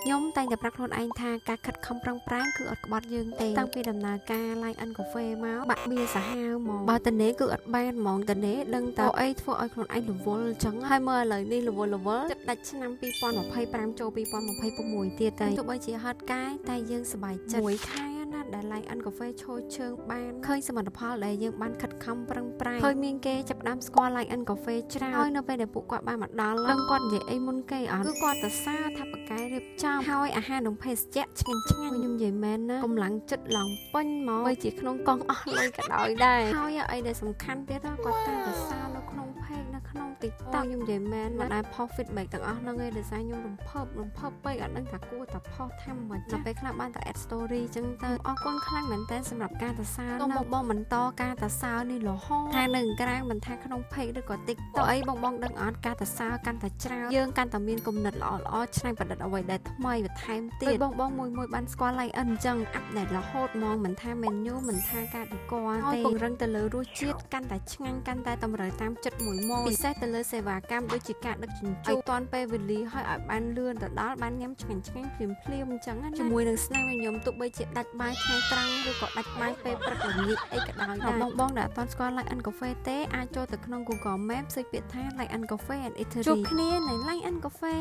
ខ្ញុំតែងតែប្រាប់ខ្លួនឯងថាការខិតខំប្រឹងប្រែងគឺអត់ក្បត់យើងទេតាំងពីដំណើរការ Line and Cafe មកបាក់បៀសាហាវហ្មងបើតនេគឺអត់បានហ្មងតនេដឹងតើអីធ្វើឲ្យខ្លួនឯងរវល់អញ្ចឹងហើយមើលឥឡូវនេះរវល់ចិត្តដាច់ឆ្នាំ2025ចូល2026ទៀតតែទោះបីជាហត់កាយតែយើងសប្បាយចិត្តមួយខែណាដែល Line and Cafe ឈរជើងបានឃើញសមិទ្ធផលដែលយើងបានខិតខំប្រឹងប្រែងឃើញមានគេចាប់ផ្ដើមស្គាល់ Line and Cafe ច្រើនហើយនៅពេលដែលពួកគាត់បានមកដល់ដឹងគាត់និយាយអីមុនគេអត់គឺគាត់ទៅសារថាបកកែរៀបចំហើយអាហារនិងភេសជ្ជៈឆ្ងាញ់ខ្ញុំនិយាយមែនណាកម្លាំងចិត្តឡើងពេញមកបីជាក្នុងកងអស់លុយក៏ដោយដែរហើយអីដែលសំខាន់ទៀតគាត់តាមទៅសារនៅក្នុង page នៅក្នុង TikTok ខ្ញុំនិយាយមែនមិនដែល post feedback ទាំងអស់ហ្នឹងឯងដោយសារខ្ញុំរំភើបពេកអត់ដឹងថាគួរតែ post ថាមិនដល់ពេលខ្លះបានតែ add story ចឹងទៅអរគុណខ្លាំងមែនតើសម្រាប់ការទៅសារនោះបងបន្តការទៅសារនេះរហូតថានៅក្រៅមិនថាក្នុង page ឬក៏ TikTok អីបងដឹងអត់ការទៅសារកាន់តែច្រើនយើងកាន់តែមានគំនិតល្អច្នៃប្រឌិតអ្វីដែលថ្មីបន្ថែមទៀតបងមួយបានស្គាល់ Line អញ្ចឹងអាប់ដេតរហូតហ្មងមិនថា menu មិនថាការដេកឲ្យពង្រឹងទៅលើរសជាតិកាន់តែឆ្ងាញ់កាន់តែតម្រូវតាមចិត្តមួយម៉ូពិសេសទៅលើសេវាកម្មដូចជាការដឹកជញ្ជូនឲ្យទាន់ពេលវេលាហើយឲ្យបានលឿនទៅដល់បានញ៉ាំឆ្ងាញ់ភ្លាមអញ្ចឹងណាជាមួយនឹងស្នាមខ្ញុំទោះបីជាដាច់បាយថ្ងៃត្រង់ឬក៏ដាច់បាយពេលព្រឹកល្ងាចអីក៏ដោយដែរបងដែលអត់ទាន់ស្គាល់ Line and Cafe ទេអាចចូលទៅក្នុង Google Maps សេចពាក្យថា Line and Cafe and Eatery ជួបគ្នានៅ Line and Cafe